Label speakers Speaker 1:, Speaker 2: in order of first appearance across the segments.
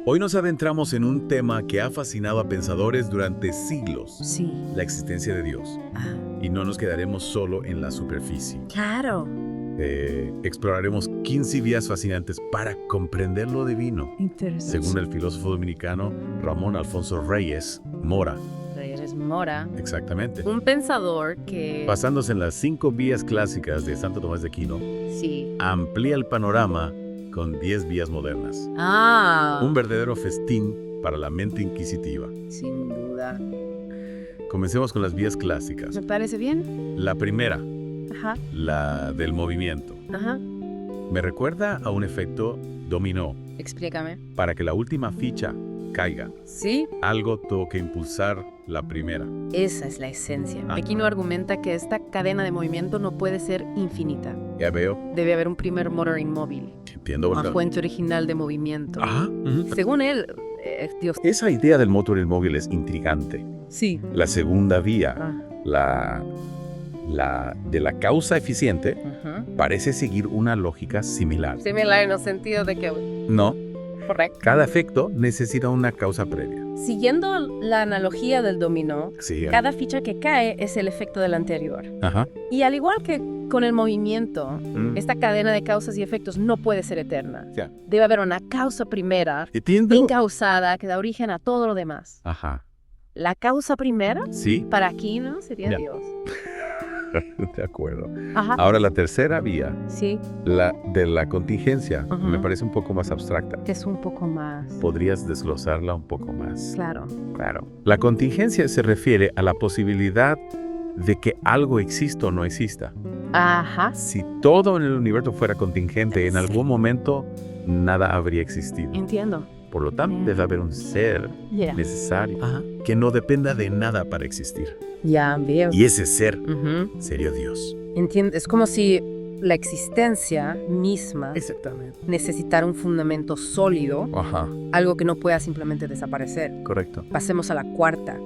Speaker 1: Hoy nos adentramos en un tema que ha fascinado a pensadores durante siglos,
Speaker 2: Sí.
Speaker 1: la existencia de Dios.
Speaker 2: Ah,
Speaker 1: Y no nos quedaremos solo en la superficie.
Speaker 2: claro.
Speaker 1: Exploraremos 15 vías fascinantes para comprender lo divino,
Speaker 2: Interesante.
Speaker 1: según el filósofo dominicano Ramón Alfonso Reyes Mora.
Speaker 2: Reyes Mora,
Speaker 1: Exactamente.
Speaker 2: un pensador que...
Speaker 1: Basándose en las 5 vías clásicas de Santo Tomás de Aquino,
Speaker 2: Sí.
Speaker 1: amplía el panorama con 10 vías modernas.
Speaker 2: Ah,
Speaker 1: Un verdadero festín para la mente inquisitiva.
Speaker 2: sin duda.
Speaker 1: Comencemos con las vías clásicas.
Speaker 2: ¿Me parece bien?
Speaker 1: La primera,
Speaker 2: Ajá,
Speaker 1: la del movimiento.
Speaker 2: ajá.
Speaker 1: Me recuerda a un efecto dominó.
Speaker 2: Explícame.
Speaker 1: Para que la última ficha caiga,
Speaker 2: Sí,
Speaker 1: algo tuvo que impulsar la primera.
Speaker 2: esa es la esencia.
Speaker 1: Ah.
Speaker 2: Aquino argumenta que esta cadena de movimiento no puede ser infinita.
Speaker 1: Ya veo,
Speaker 2: Debe haber un primer motor inmóvil,
Speaker 1: entiendo.
Speaker 2: una
Speaker 1: ¿verdad?
Speaker 2: fuente original de movimiento.
Speaker 1: Ajá.
Speaker 2: Según él, Dios...
Speaker 1: Esa idea del motor inmóvil es intrigante.
Speaker 2: Sí.
Speaker 1: La segunda vía,
Speaker 2: Ah,
Speaker 1: la de la causa eficiente,
Speaker 2: ajá.
Speaker 1: parece seguir una lógica similar.
Speaker 2: Similar en el sentido de que...
Speaker 1: No,
Speaker 2: Correcto.
Speaker 1: cada efecto necesita una causa previa.
Speaker 2: Siguiendo la analogía del dominó,
Speaker 1: Sí.
Speaker 2: cada ficha que cae es el efecto del anterior.
Speaker 1: Ajá.
Speaker 2: Y al igual que con el movimiento,
Speaker 1: Mm.
Speaker 2: esta cadena de causas y efectos no puede ser eterna.
Speaker 1: Ya.
Speaker 2: Debe haber una causa primera,
Speaker 1: Entiendo.
Speaker 2: incausada, que da origen a todo lo demás.
Speaker 1: Ajá.
Speaker 2: La causa primera,
Speaker 1: Sí,
Speaker 2: para Aquino, sería
Speaker 1: Ya.
Speaker 2: Dios.
Speaker 1: de acuerdo.
Speaker 2: Ajá.
Speaker 1: Ahora la tercera vía,
Speaker 2: Sí,
Speaker 1: la de la contingencia,
Speaker 2: Ajá.
Speaker 1: me parece un poco más abstracta.
Speaker 2: que es un poco más...
Speaker 1: ¿Podrías desglosarla un poco más?
Speaker 2: Claro.
Speaker 1: Claro. La contingencia se refiere a la posibilidad de que algo exista o no exista.
Speaker 2: Ajá.
Speaker 1: Si todo en el universo fuera contingente, en
Speaker 2: Sí.
Speaker 1: algún momento nada habría existido.
Speaker 2: Entiendo.
Speaker 1: Por lo tanto,
Speaker 2: Bien.
Speaker 1: debe haber un ser
Speaker 2: Ya.
Speaker 1: necesario que no dependa de nada para existir.
Speaker 2: Ya veo.
Speaker 1: Y ese ser
Speaker 2: Ujú.
Speaker 1: sería Dios.
Speaker 2: Entiendo. Es como si la existencia misma
Speaker 1: Exactamente.
Speaker 2: necesitara un fundamento sólido,
Speaker 1: Ajá,
Speaker 2: algo que no pueda simplemente desaparecer.
Speaker 1: correcto.
Speaker 2: Pasemos a la cuarta,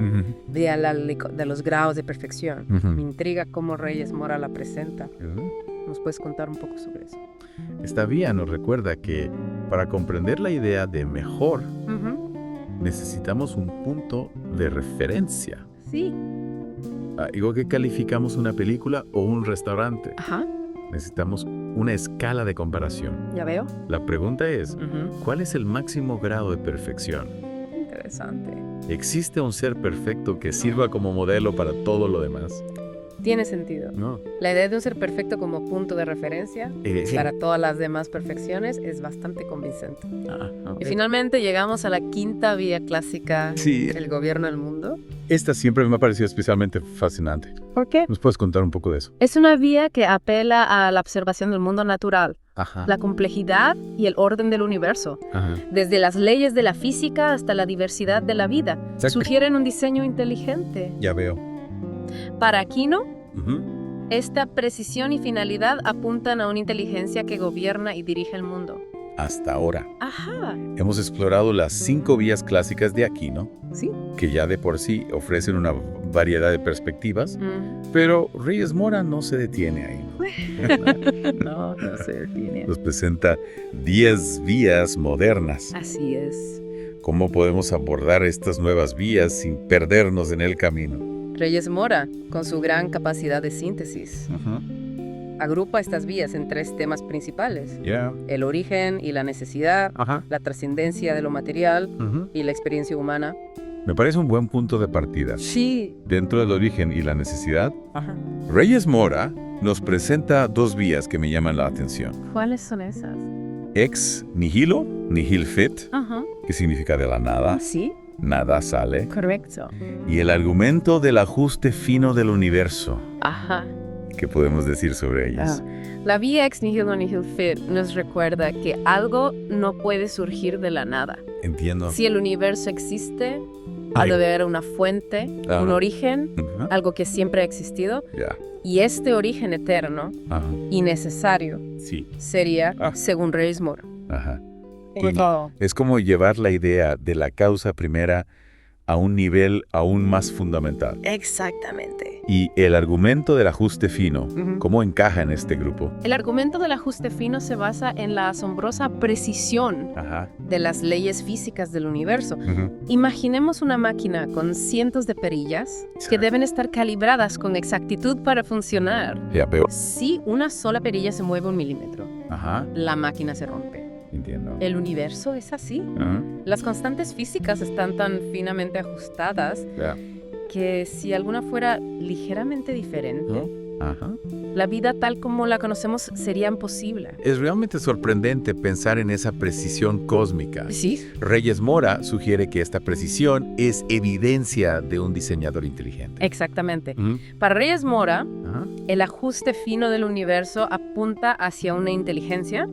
Speaker 2: de los grados de perfección.
Speaker 1: Ujú.
Speaker 2: Me intriga cómo Reyes Mora la presenta. ¿Nos puedes contar un poco sobre eso?
Speaker 1: Esta vía nos recuerda que para comprender la idea de mejor, necesitamos un punto de referencia.
Speaker 2: Sí.
Speaker 1: Igual que calificamos una película o un restaurante,
Speaker 2: Ajá.
Speaker 1: necesitamos una escala de comparación.
Speaker 2: Ya veo.
Speaker 1: La pregunta es, ¿cuál es el máximo grado de perfección?
Speaker 2: Interesante.
Speaker 1: ¿Existe un ser perfecto que sirva como modelo para todo lo demás?
Speaker 2: Tiene sentido.
Speaker 1: No.
Speaker 2: La idea de un ser perfecto como punto de referencia
Speaker 1: Sí.
Speaker 2: para todas las demás perfecciones es bastante convincente.
Speaker 1: Ah,
Speaker 2: Y finalmente llegamos a la quinta vía clásica,
Speaker 1: Sí.
Speaker 2: el gobierno del mundo.
Speaker 1: Esta siempre me ha parecido especialmente fascinante.
Speaker 2: ¿Por qué?
Speaker 1: ¿Nos puedes contar un poco de eso?
Speaker 2: Es una vía que apela a la observación del mundo natural,
Speaker 1: Ajá.
Speaker 2: la complejidad y el orden del universo.
Speaker 1: Ajá.
Speaker 2: Desde las leyes de la física hasta la diversidad de la vida,
Speaker 1: Exacto.
Speaker 2: sugieren un diseño inteligente.
Speaker 1: Ya veo.
Speaker 2: Para Aquino,
Speaker 1: Ujú.
Speaker 2: esta precisión y finalidad apuntan a una inteligencia que gobierna y dirige el mundo.
Speaker 1: Hasta ahora
Speaker 2: Ajá,
Speaker 1: hemos explorado las 5 vías clásicas de Aquino,
Speaker 2: sí.
Speaker 1: que ya de por sí ofrecen una variedad de perspectivas, pero Reyes Mora no se detiene ahí.
Speaker 2: No, no se detiene.
Speaker 1: Nos presenta 10 vías modernas.
Speaker 2: Así es.
Speaker 1: ¿Cómo podemos abordar estas nuevas vías sin perdernos en el camino?
Speaker 2: Reyes Mora, con su gran capacidad de síntesis, agrupa estas vías en 3 temas principales:
Speaker 1: Ya.
Speaker 2: el origen y la necesidad,
Speaker 1: Ajá.
Speaker 2: la trascendencia de lo material y la experiencia humana.
Speaker 1: Me parece un buen punto de partida.
Speaker 2: Sí.
Speaker 1: Dentro del origen y la necesidad,
Speaker 2: Ajá.
Speaker 1: Reyes Mora nos presenta 2 vías que me llaman la atención.
Speaker 2: ¿Cuáles son esas?
Speaker 1: Ex nihilo, nihil fit,
Speaker 2: Ajá.
Speaker 1: que significa de la nada,
Speaker 2: Sí,
Speaker 1: nada sale,
Speaker 2: correcto.
Speaker 1: y el argumento del ajuste fino del universo.
Speaker 2: Ajá.
Speaker 1: ¿Qué podemos decir sobre ellas?
Speaker 2: La vía ex nihilo nihil fit nos recuerda que algo no puede surgir de la nada.
Speaker 1: Entiendo.
Speaker 2: Si el universo existe, ha
Speaker 1: Ay.
Speaker 2: de haber una fuente,
Speaker 1: Ajá.
Speaker 2: un origen,
Speaker 1: Ajá.
Speaker 2: algo que siempre ha existido,
Speaker 1: Ya.
Speaker 2: y este origen eterno
Speaker 1: Ajá.
Speaker 2: y necesario
Speaker 1: Sí.
Speaker 2: sería,
Speaker 1: Ah.
Speaker 2: según Reyes Mora.
Speaker 1: Ajá. Es como llevar la idea de la causa primera a un nivel aún más fundamental.
Speaker 2: Exactamente.
Speaker 1: Y el argumento del ajuste fino, ¿cómo encaja en este grupo?
Speaker 2: El argumento del ajuste fino se basa en la asombrosa precisión de las leyes físicas del universo. Imaginemos una máquina con cientos de perillas que deben estar calibradas con exactitud para funcionar.
Speaker 1: Ya veo.
Speaker 2: Si una sola perilla se mueve 1 milímetro, la máquina se rompe.
Speaker 1: Entiendo.
Speaker 2: El universo es así. Las constantes físicas están tan finamente ajustadas que si alguna fuera ligeramente diferente, la vida tal como la conocemos sería imposible.
Speaker 1: Es realmente sorprendente pensar en esa precisión cósmica.
Speaker 2: Sí.
Speaker 1: Reyes Mora sugiere que esta precisión es evidencia de un diseñador inteligente.
Speaker 2: Exactamente. Para Reyes Mora, el ajuste fino del universo apunta hacia una inteligencia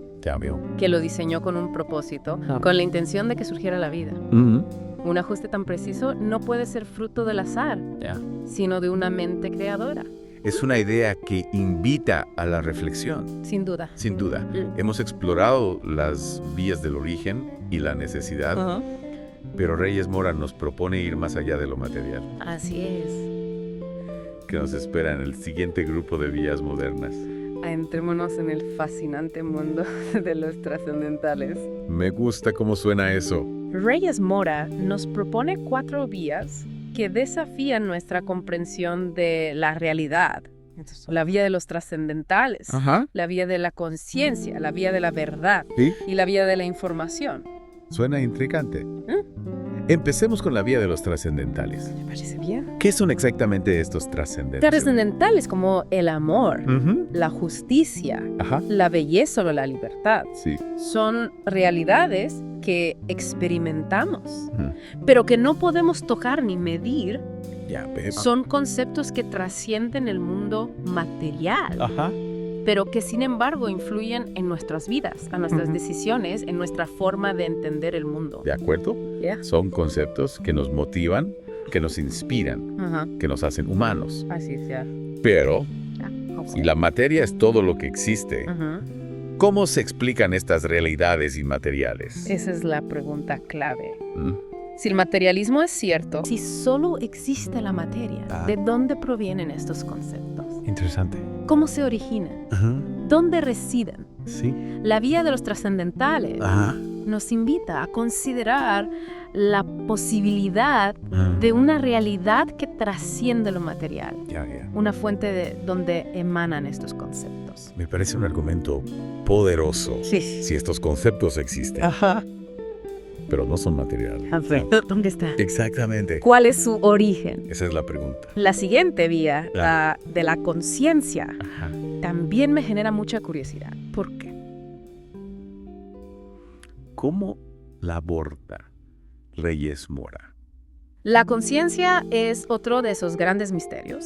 Speaker 2: que lo diseñó con un propósito, con la intención de que surgiera la vida. Un ajuste tan preciso no puede ser fruto del azar, sino de una mente creadora.
Speaker 1: Es una idea que invita a la reflexión.
Speaker 2: Sin duda.
Speaker 1: Sin duda. Hemos explorado las vías del origen y la necesidad, pero Reyes Mora nos propone ir más allá de lo material.
Speaker 2: Así es.
Speaker 1: ¿Qué nos espera en el siguiente grupo de vías modernas?
Speaker 2: Entrémonos en el fascinante mundo de los trascendentales.
Speaker 1: Me gusta cómo suena eso.
Speaker 2: Reyes Mora nos propone 4 vías que desafían nuestra comprensión de la realidad. La vía de los trascendentales, la vía de la conciencia, la vía de la verdad y la vía de la información.
Speaker 1: Suena intrigante. Empecemos con la vía de los trascendentales.
Speaker 2: ¿Me parece bien?
Speaker 1: ¿Qué son exactamente estos trascendentales?
Speaker 2: Trascendentales como el amor, la justicia, la belleza o la libertad.
Speaker 1: Sí.
Speaker 2: Son realidades que experimentamos, pero que no podemos tocar ni medir. Son conceptos que trascienden el mundo material, pero que sin embargo influyen en nuestras vidas, en nuestras decisiones, en nuestra forma de entender el mundo.
Speaker 1: ¿De acuerdo? Son conceptos que nos motivan, que nos inspiran, que nos hacen humanos.
Speaker 2: Así es,
Speaker 1: Pero, si la materia es todo lo que existe, ¿cómo se explican estas realidades inmateriales?
Speaker 2: Esa es la pregunta clave. Si el materialismo es cierto, si solo existe la materia, ¿de dónde provienen estos conceptos?
Speaker 1: Interesante.
Speaker 2: ¿Cómo se originan? ¿Dónde residen?
Speaker 1: Sí.
Speaker 2: La vía de los trascendentales nos invita a considerar la posibilidad de una realidad que trasciende lo material. Una fuente de donde emanan estos conceptos.
Speaker 1: Me parece un argumento poderoso. Si estos conceptos existen. Pero no son materiales.
Speaker 2: ¿Dónde está?
Speaker 1: Exactamente.
Speaker 2: ¿Cuál es su origen?
Speaker 1: Esa es la pregunta.
Speaker 2: La siguiente vía, la de la conciencia, también me genera mucha curiosidad. ¿Por qué?
Speaker 1: ¿Cómo la aborda Reyes Mora?
Speaker 2: La conciencia es otro de esos grandes misterios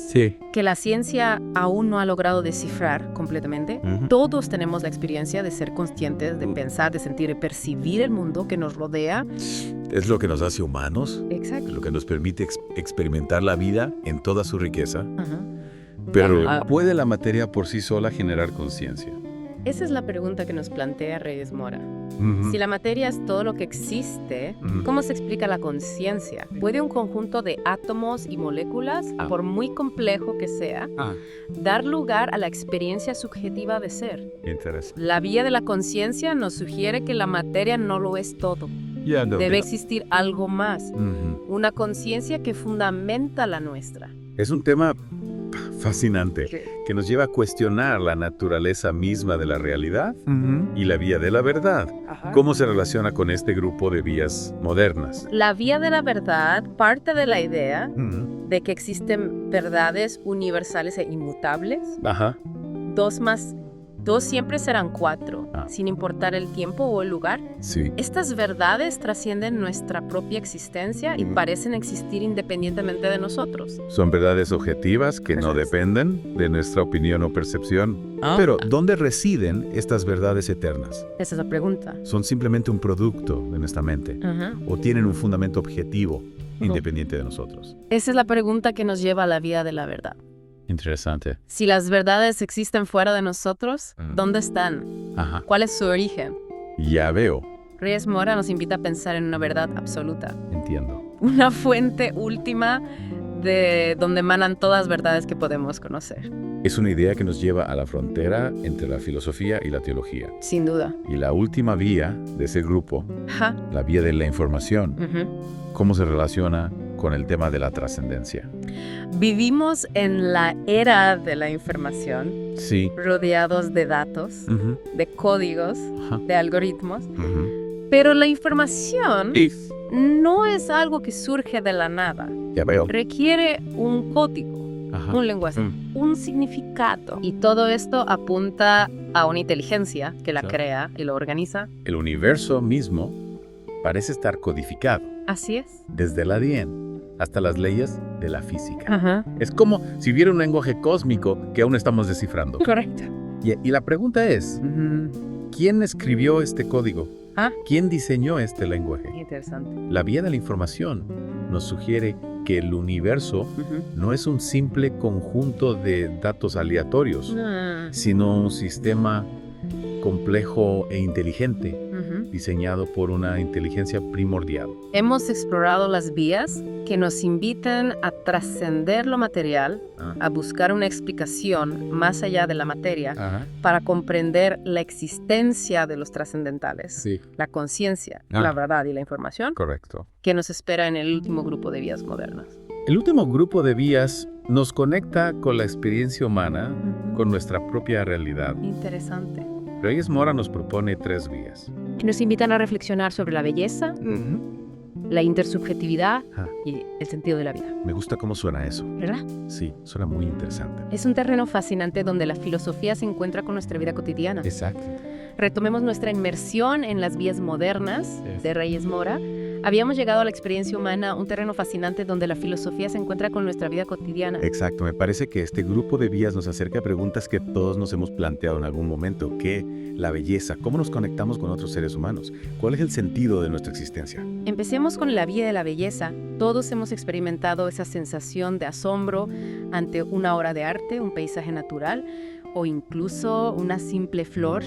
Speaker 2: que la ciencia aún no ha logrado descifrar completamente. Todos tenemos la experiencia de ser conscientes, de pensar, de sentir y percibir el mundo que nos rodea.
Speaker 1: Es lo que nos hace humanos.
Speaker 2: Exacto.
Speaker 1: Lo que nos permite experimentar la vida en toda su riqueza. Pero ¿puede la materia por sí sola generar conciencia?
Speaker 2: Esa es la pregunta que nos plantea Reyes Mora. Si la materia es todo lo que existe, ¿cómo se explica la conciencia? ¿Puede un conjunto de átomos y moléculas, por muy complejo que sea, dar lugar a la experiencia subjetiva de ser?
Speaker 1: Interesante.
Speaker 2: La vía de la conciencia nos sugiere que la materia no lo es todo. Debe existir algo más, una conciencia que fundamenta la nuestra.
Speaker 1: Es un tema fascinante que nos lleva a cuestionar la naturaleza misma de la realidad y la vía de la verdad. ¿Cómo se relaciona con este grupo de vías modernas?
Speaker 2: La vía de la verdad parte de la idea de que existen verdades universales e inmutables. 2 más 2 siempre serán 4, sin importar el tiempo o el lugar. Estas verdades trascienden nuestra propia existencia y parecen existir independientemente de nosotros.
Speaker 1: Son verdades objetivas que no dependen de nuestra opinión o percepción. Pero, ¿dónde residen estas verdades eternas?
Speaker 2: Esa es la pregunta.
Speaker 1: ¿Son simplemente un producto de nuestra mente? ¿O tienen un fundamento objetivo independiente de nosotros?
Speaker 2: Esa es la pregunta que nos lleva a la vía de la verdad.
Speaker 1: Interesante.
Speaker 2: Si las verdades existen fuera de nosotros, ¿dónde están? ¿Cuál es su origen?
Speaker 1: Ya veo.
Speaker 2: Reyes Mora nos invita a pensar en una verdad absoluta.
Speaker 1: Entiendo.
Speaker 2: una fuente última de donde emanan todas las verdades que podemos conocer.
Speaker 1: Es una idea que nos lleva a la frontera entre la filosofía y la teología.
Speaker 2: Sin duda.
Speaker 1: Y la última vía de ese grupo, la vía de la información, ¿cómo se relaciona con el tema de la trascendencia?
Speaker 2: Vivimos en la era de la información,
Speaker 1: sí,
Speaker 2: rodeados de datos, de códigos, de algoritmos, pero la información no es algo que surge de la nada.
Speaker 1: Ya veo.
Speaker 2: Requiere un código, un lenguaje, un significado. Y todo esto apunta a una inteligencia que la crea y lo organiza.
Speaker 1: El universo mismo parece estar codificado.
Speaker 2: Así es.
Speaker 1: Desde el ADN hasta las leyes de la física. Es como si hubiera un lenguaje cósmico que aún estamos descifrando.
Speaker 2: Correcto.
Speaker 1: Y la pregunta es, ¿quién escribió este código? ¿Quién diseñó este lenguaje?
Speaker 2: Interesante.
Speaker 1: La vía de la información nos sugiere que el universo no es un simple conjunto de datos aleatorios, sino un sistema complejo e inteligente, diseñado por una inteligencia primordial.
Speaker 2: Hemos explorado las vías que nos invitan a trascender lo material, a buscar una explicación más allá de la materia, para comprender la existencia de los trascendentales, la conciencia, la verdad y la información.
Speaker 1: Correcto.
Speaker 2: Que nos espera en el último grupo de vías modernas.
Speaker 1: El último grupo de vías nos conecta con la experiencia humana, con nuestra propia realidad.
Speaker 2: Interesante.
Speaker 1: Reyes Mora nos propone 3 vías.
Speaker 2: Que nos invitan a reflexionar sobre la belleza, la intersubjetividad y el sentido de la vida.
Speaker 1: Me gusta cómo suena eso.
Speaker 2: ¿Verdad?
Speaker 1: Sí, suena muy interesante.
Speaker 2: Es un terreno fascinante donde la filosofía se encuentra con nuestra vida cotidiana.
Speaker 1: Exacto.
Speaker 2: Retomemos nuestra inmersión en las vías modernas de Reyes Mora. Habíamos llegado a la experiencia humana, un terreno fascinante donde la filosofía se encuentra con nuestra vida cotidiana.
Speaker 1: Exacto, me parece que este grupo de vías nos acerca a preguntas que todos nos hemos planteado en algún momento. ¿Qué? La belleza, ¿cómo nos conectamos con otros seres humanos? ¿Cuál es el sentido de nuestra existencia?
Speaker 2: Empecemos con la vía de la belleza. Todos hemos experimentado esa sensación de asombro ante una obra de arte, un paisaje natural o incluso una simple flor.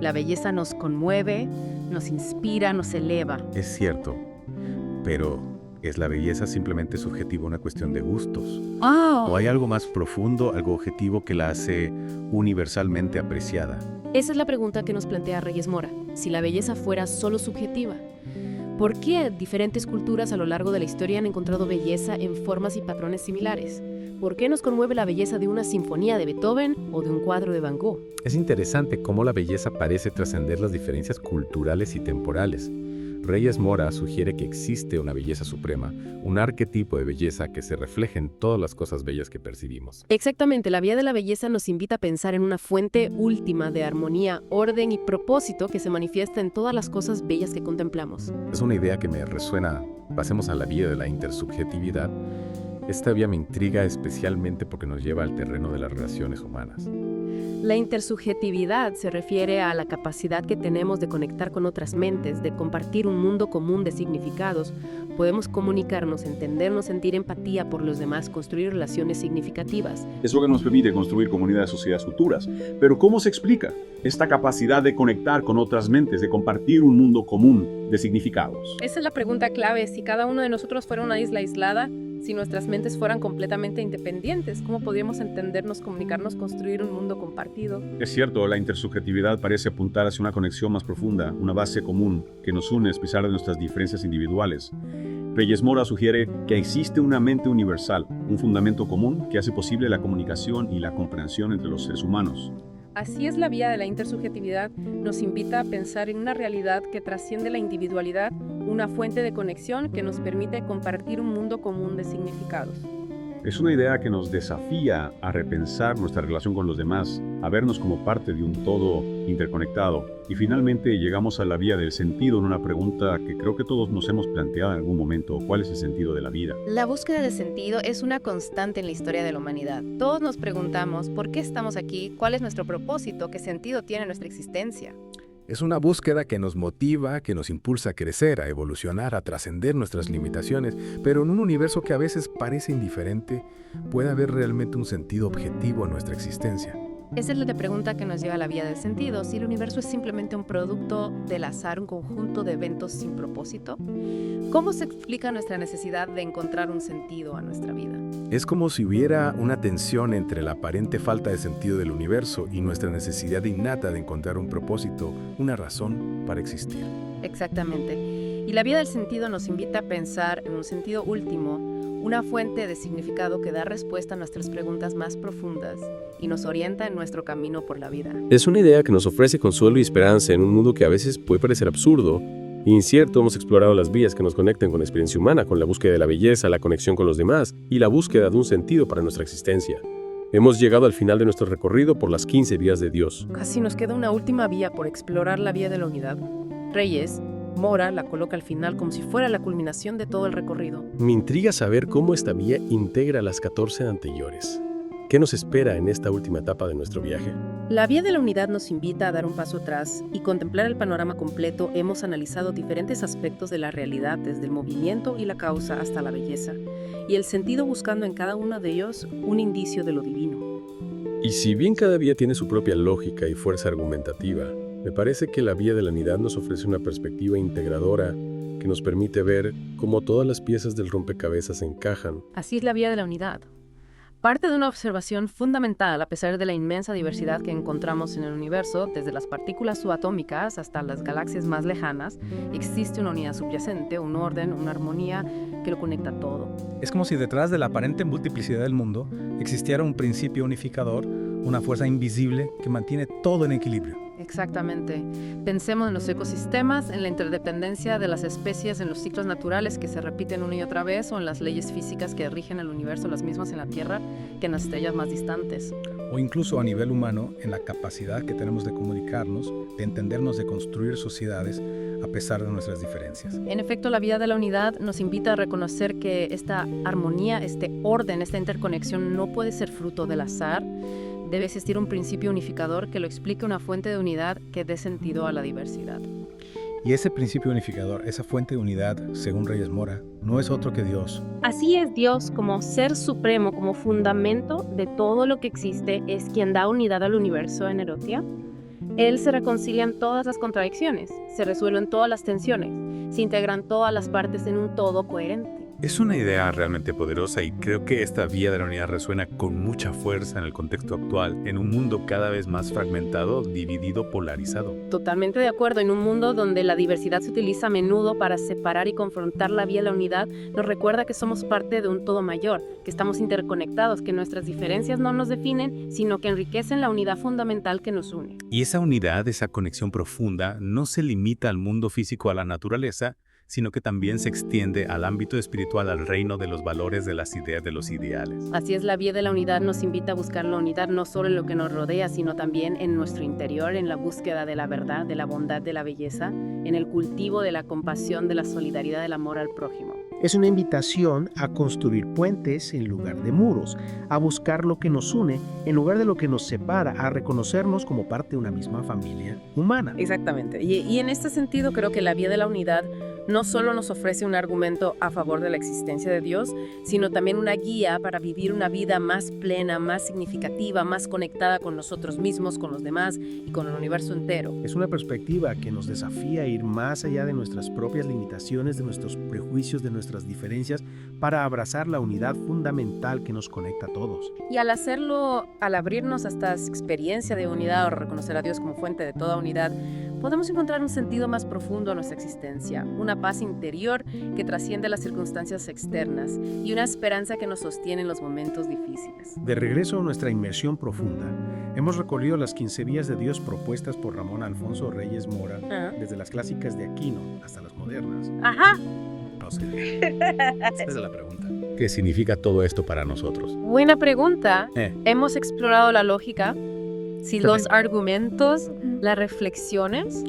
Speaker 2: La belleza nos conmueve, nos inspira, nos eleva.
Speaker 1: Es cierto. Pero, ¿es la belleza simplemente subjetiva, una cuestión de gustos? ¿O hay algo más profundo, algo objetivo que la hace universalmente apreciada?
Speaker 2: Esa es la pregunta que nos plantea Reyes Mora. Si la belleza fuera solo subjetiva, ¿por qué diferentes culturas a lo largo de la historia han encontrado belleza en formas y patrones similares? ¿Por qué nos conmueve la belleza de una sinfonía de Beethoven o de un cuadro de Van Gogh?
Speaker 1: Es interesante cómo la belleza parece trascender las diferencias culturales y temporales. Reyes Mora sugiere que existe una belleza suprema, un arquetipo de belleza que se refleja en todas las cosas bellas que percibimos.
Speaker 2: Exactamente, la vía de la belleza nos invita a pensar en una fuente última de armonía, orden y propósito que se manifiesta en todas las cosas bellas que contemplamos.
Speaker 1: Es una idea que me resuena. Pasemos a la vía de la intersubjetividad. Esta vía me intriga especialmente porque nos lleva al terreno de las relaciones humanas.
Speaker 2: La intersubjetividad se refiere a la capacidad que tenemos de conectar con otras mentes, de compartir un mundo común de significados. Podemos comunicarnos, entendernos, sentir empatía por los demás, construir relaciones significativas.
Speaker 3: Es lo que nos permite construir comunidades sociedades futuras. Pero ¿cómo se explica esta capacidad de conectar con otras mentes, de compartir un mundo común de significados?
Speaker 2: Esa es la pregunta clave. Si cada uno de nosotros fuera una isla aislada, si nuestras mentes fueran completamente independientes, ¿cómo podríamos entendernos, comunicarnos, construir un mundo compartido?
Speaker 3: Es cierto, la intersubjetividad parece apuntar hacia una conexión más profunda, una base común que nos une a pesar de nuestras diferencias individuales. Reyes Mora sugiere que existe una mente universal, un fundamento común que hace posible la comunicación y la comprensión entre los seres humanos.
Speaker 2: Así es, la vía de la intersubjetividad nos invita a pensar en una realidad que trasciende la individualidad, una fuente de conexión que nos permite compartir un mundo común de significados.
Speaker 3: Es una idea que nos desafía a repensar nuestra relación con los demás, a vernos como parte de un todo interconectado. Y finalmente llegamos a la vía del sentido en una pregunta que creo que todos nos hemos planteado en algún momento. ¿Cuál es el sentido de la vida?
Speaker 2: La búsqueda de sentido es una constante en la historia de la humanidad. Todos nos preguntamos ¿por qué estamos aquí? ¿Cuál es nuestro propósito? ¿Qué sentido tiene nuestra existencia?
Speaker 4: Es una búsqueda que nos motiva, que nos impulsa a crecer, a evolucionar, a trascender nuestras limitaciones, pero en un universo que a veces parece indiferente, puede haber realmente un sentido objetivo en nuestra existencia.
Speaker 2: Esa es la pregunta que nos lleva a la vía del sentido. Si el universo es simplemente un producto del azar, un conjunto de eventos sin propósito, ¿cómo se explica nuestra necesidad de encontrar un sentido a nuestra vida?
Speaker 4: Es como si hubiera una tensión entre la aparente falta de sentido del universo y nuestra necesidad innata de encontrar un propósito, una razón para existir.
Speaker 2: Exactamente. Y la vía del sentido nos invita a pensar en un sentido último, una fuente de significado que da respuesta a nuestras preguntas más profundas y nos orienta en nuestro camino por la vida.
Speaker 5: Es una idea que nos ofrece consuelo y esperanza en un mundo que a veces puede parecer absurdo e incierto. Hemos explorado las vías que nos conectan con la experiencia humana, con la búsqueda de la belleza, la conexión con los demás y la búsqueda de un sentido para nuestra existencia. Hemos llegado al final de nuestro recorrido por las 15 vías de Dios.
Speaker 2: Casi nos queda una última vía por explorar, la vía de la unidad. Reyes Mora la coloca al final como si fuera la culminación de todo el recorrido.
Speaker 5: Me intriga saber cómo esta vía integra las 14 anteriores. ¿Qué nos espera en esta última etapa de nuestro viaje?
Speaker 2: La vía de la unidad nos invita a dar un paso atrás y contemplar el panorama completo. Hemos analizado diferentes aspectos de la realidad, desde el movimiento y la causa hasta la belleza, y el sentido, buscando en cada uno de ellos un indicio de lo divino.
Speaker 5: Y si bien cada vía tiene su propia lógica y fuerza argumentativa, me parece que la vía de la unidad nos ofrece una perspectiva integradora que nos permite ver cómo todas las piezas del rompecabezas encajan.
Speaker 2: Así es la vía de la unidad. Parte de una observación fundamental, a pesar de la inmensa diversidad que encontramos en el universo, desde las partículas subatómicas hasta las galaxias más lejanas, existe una unidad subyacente, un orden, una armonía que lo conecta todo.
Speaker 6: Es como si detrás de la aparente multiplicidad del mundo existiera un principio unificador, una fuerza invisible que mantiene todo en equilibrio.
Speaker 2: Exactamente. Pensemos en los ecosistemas, en la interdependencia de las especies, en los ciclos naturales que se repiten una y otra vez, o en las leyes físicas que rigen el universo, las mismas en la Tierra que en las estrellas más distantes.
Speaker 6: O incluso a nivel humano, en la capacidad que tenemos de comunicarnos, de entendernos, de construir sociedades a pesar de nuestras diferencias.
Speaker 2: En efecto, la vía de la unidad nos invita a reconocer que esta armonía, este orden, esta interconexión no puede ser fruto del azar. Debe existir un principio unificador que lo explique, una fuente de unidad que dé sentido a la diversidad.
Speaker 6: Y ese principio unificador, esa fuente de unidad, según Reyes Mora, no es otro que Dios.
Speaker 7: Así es, Dios, como ser supremo, como fundamento de todo lo que existe, es quien da unidad al universo en Erotia. Él se reconcilia en todas las contradicciones, se resuelven todas las tensiones, se integran todas las partes en un todo coherente.
Speaker 1: Es una idea realmente poderosa y creo que esta vía de la unidad resuena con mucha fuerza en el contexto actual, en un mundo cada vez más fragmentado, dividido, polarizado.
Speaker 2: Totalmente de acuerdo. En un mundo donde la diversidad se utiliza a menudo para separar y confrontar, la vía de la unidad nos recuerda que somos parte de un todo mayor, que estamos interconectados, que nuestras diferencias no nos definen, sino que enriquecen la unidad fundamental que nos une.
Speaker 1: Y esa unidad, esa conexión profunda, no se limita al mundo físico, a la naturaleza, sino que también se extiende al ámbito espiritual, al reino de los valores, de las ideas, de los ideales.
Speaker 2: Así es, la vía de la unidad nos invita a buscar la unidad no solo en lo que nos rodea, sino también en nuestro interior, en la búsqueda de la verdad, de la bondad, de la belleza, en el cultivo de la compasión, de la solidaridad, del amor al prójimo.
Speaker 8: Es una invitación a construir puentes en lugar de muros, a buscar lo que nos une en lugar de lo que nos separa, a reconocernos como parte de una misma familia humana.
Speaker 2: Exactamente. Y en este sentido creo que la vía de la unidad no solo nos ofrece un argumento a favor de la existencia de Dios, sino también una guía para vivir una vida más plena, más significativa, más conectada con nosotros mismos, con los demás y con el universo entero.
Speaker 8: Es una perspectiva que nos desafía a ir más allá de nuestras propias limitaciones, de nuestros prejuicios, de nuestras diferencias, para abrazar la unidad fundamental que nos conecta a todos.
Speaker 2: Y al hacerlo, al abrirnos a esta experiencia de unidad o reconocer a Dios como fuente de toda unidad, podemos encontrar un sentido más profundo a nuestra existencia, una paz interior que trasciende las circunstancias externas y una esperanza que nos sostiene en los momentos difíciles.
Speaker 8: De regreso a nuestra inmersión profunda, hemos recorrido las 15 vías de Dios propuestas por Ramón Alfonso Reyes Mora, desde las clásicas de Aquino hasta las modernas.
Speaker 7: Ajá.
Speaker 8: No sé. Esa es la pregunta.
Speaker 1: ¿Qué significa todo esto para nosotros?
Speaker 2: Buena pregunta. Hemos explorado la lógica, los argumentos, las reflexiones,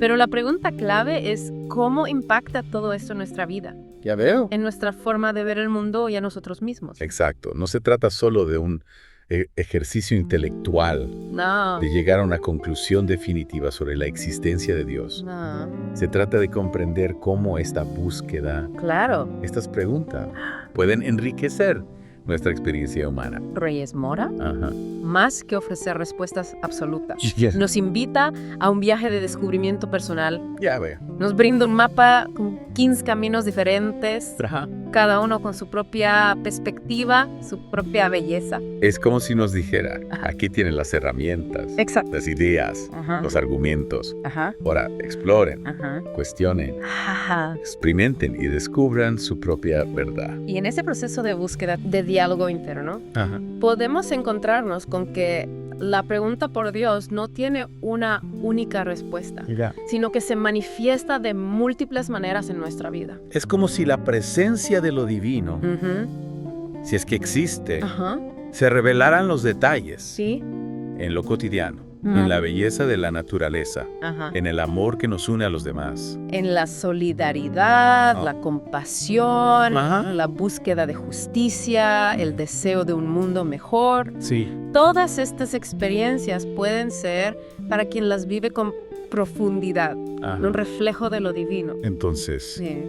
Speaker 2: pero la pregunta clave es ¿cómo impacta todo esto en nuestra vida?
Speaker 1: Ya veo.
Speaker 2: En nuestra forma de ver el mundo y a nosotros mismos.
Speaker 1: Exacto. No se trata solo de un ejercicio intelectual,
Speaker 2: No.
Speaker 1: de llegar a una conclusión definitiva sobre la existencia de Dios.
Speaker 2: No.
Speaker 1: Se trata de comprender cómo esta búsqueda,
Speaker 2: Claro.
Speaker 1: estas preguntas, pueden enriquecer nuestra experiencia humana.
Speaker 2: Reyes Mora,
Speaker 1: Ajá.
Speaker 2: más que ofrecer respuestas absolutas, nos invita a un viaje de descubrimiento personal.
Speaker 1: Ya veo.
Speaker 2: Nos brinda un mapa con 15 caminos diferentes,
Speaker 1: Ajá.
Speaker 2: cada uno con su propia perspectiva, su propia belleza.
Speaker 1: Es como si nos dijera,
Speaker 2: Ajá.
Speaker 1: aquí tienen las herramientas,
Speaker 2: Exacto.
Speaker 1: las ideas,
Speaker 2: Ajá.
Speaker 1: los argumentos.
Speaker 2: Ajá.
Speaker 1: Ahora, exploren,
Speaker 2: Ajá.
Speaker 1: cuestionen,
Speaker 2: Ajá.
Speaker 1: experimenten y descubran su propia verdad.
Speaker 2: Y en ese proceso de búsqueda, de diálogo interno,
Speaker 1: Ajá.
Speaker 2: podemos encontrarnos con que la pregunta por Dios no tiene una única respuesta,
Speaker 8: Mira,
Speaker 2: sino que se manifiesta de múltiples maneras en nuestra vida.
Speaker 4: Es como si la presencia de lo divino,
Speaker 2: Ujú.
Speaker 4: si es que existe,
Speaker 2: Ajá.
Speaker 4: se revelaran los detalles
Speaker 2: Sí.
Speaker 4: en lo cotidiano,
Speaker 2: Ujú.
Speaker 4: en la belleza de la naturaleza,
Speaker 2: Ajá.
Speaker 4: en el amor que nos une a los demás.
Speaker 2: En la solidaridad,
Speaker 4: Ah.
Speaker 2: la compasión,
Speaker 4: Ajá.
Speaker 2: la búsqueda de justicia, el deseo de un mundo mejor.
Speaker 4: Sí.
Speaker 2: Todas estas experiencias pueden ser para quien las vive con profundidad, un reflejo de lo divino.
Speaker 1: Entonces,
Speaker 2: Sí.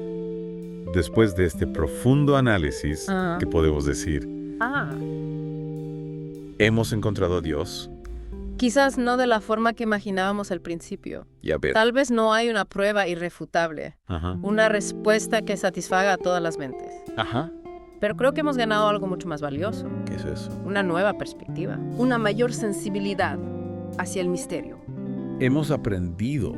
Speaker 1: después de este profundo análisis,
Speaker 2: Ajá.
Speaker 1: ¿qué podemos decir?
Speaker 2: Ah,
Speaker 4: Hemos encontrado a Dios.
Speaker 2: quizás no de la forma que imaginábamos al principio.
Speaker 1: Ya ver.
Speaker 2: Tal vez no hay una prueba irrefutable,
Speaker 1: Ajá.
Speaker 2: una respuesta que satisfaga a todas las mentes.
Speaker 1: Ajá.
Speaker 2: Pero creo que hemos ganado algo mucho más valioso,
Speaker 4: ¿Qué es eso?
Speaker 2: una nueva perspectiva, una mayor sensibilidad hacia el misterio.
Speaker 4: Hemos aprendido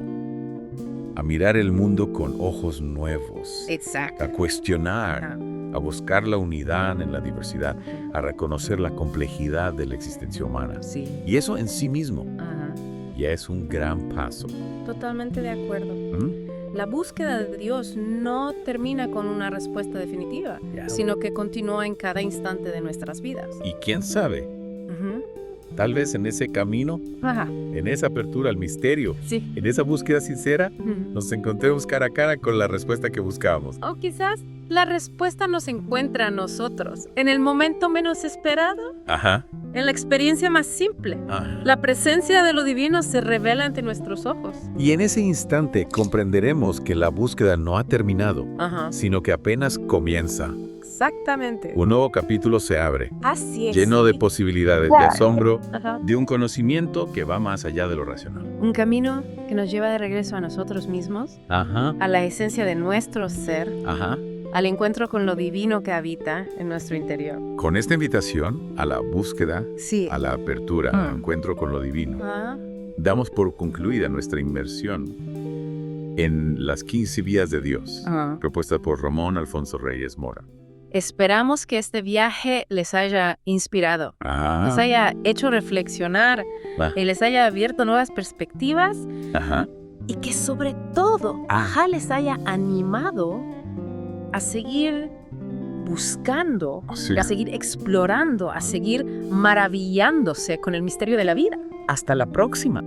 Speaker 4: a mirar el mundo con ojos nuevos,
Speaker 2: Exacto.
Speaker 4: a cuestionar, a buscar la unidad en la diversidad, a reconocer la complejidad de la existencia humana.
Speaker 2: Sí.
Speaker 4: Y eso en sí mismo
Speaker 2: Ajá.
Speaker 4: ya es un gran paso.
Speaker 2: Totalmente de acuerdo.
Speaker 4: ¿Mm?
Speaker 2: La búsqueda de Dios no termina con una respuesta definitiva,
Speaker 4: Ya.
Speaker 2: sino que continúa en cada instante de nuestras vidas.
Speaker 4: Y quién sabe,
Speaker 2: Ujú.
Speaker 1: Tal vez en ese camino,
Speaker 2: Ajá.
Speaker 1: en esa apertura al misterio,
Speaker 2: Sí.
Speaker 1: en esa búsqueda sincera,
Speaker 2: Ujú.
Speaker 1: nos encontremos cara a cara con la respuesta que buscábamos.
Speaker 2: O quizás la respuesta nos encuentra a nosotros, en el momento menos esperado,
Speaker 1: Ajá.
Speaker 2: en la experiencia más simple.
Speaker 1: Ajá.
Speaker 2: La presencia de lo divino se revela ante nuestros ojos.
Speaker 4: y en ese instante comprenderemos que la búsqueda no ha terminado,
Speaker 2: Ajá.
Speaker 4: sino que apenas comienza.
Speaker 2: Exactamente.
Speaker 4: Un nuevo capítulo se abre,
Speaker 2: Así es.
Speaker 4: lleno de posibilidades de asombro,
Speaker 2: Ajá.
Speaker 4: de un conocimiento que va más allá de lo racional.
Speaker 2: Un camino que nos lleva de regreso a nosotros mismos,
Speaker 1: Ajá.
Speaker 2: a la esencia de nuestro ser,
Speaker 1: Ajá.
Speaker 2: al encuentro con lo divino que habita en nuestro interior.
Speaker 1: Con esta invitación a la búsqueda,
Speaker 2: Sí.
Speaker 1: a la apertura, al encuentro con lo divino,
Speaker 2: Ah,
Speaker 1: damos por concluida nuestra inmersión en las 15 vías de Dios,
Speaker 2: ah.
Speaker 1: propuesta por Ramón Alfonso Reyes Mora.
Speaker 2: Esperamos que este viaje les haya inspirado, les
Speaker 1: Ah,
Speaker 2: haya hecho reflexionar
Speaker 1: Va.
Speaker 2: y les haya abierto nuevas perspectivas
Speaker 1: ajá.
Speaker 2: y que sobre todo les haya animado a seguir buscando,
Speaker 1: Sí.
Speaker 2: a seguir explorando, a seguir maravillándose con el misterio de la vida.
Speaker 8: Hasta la próxima.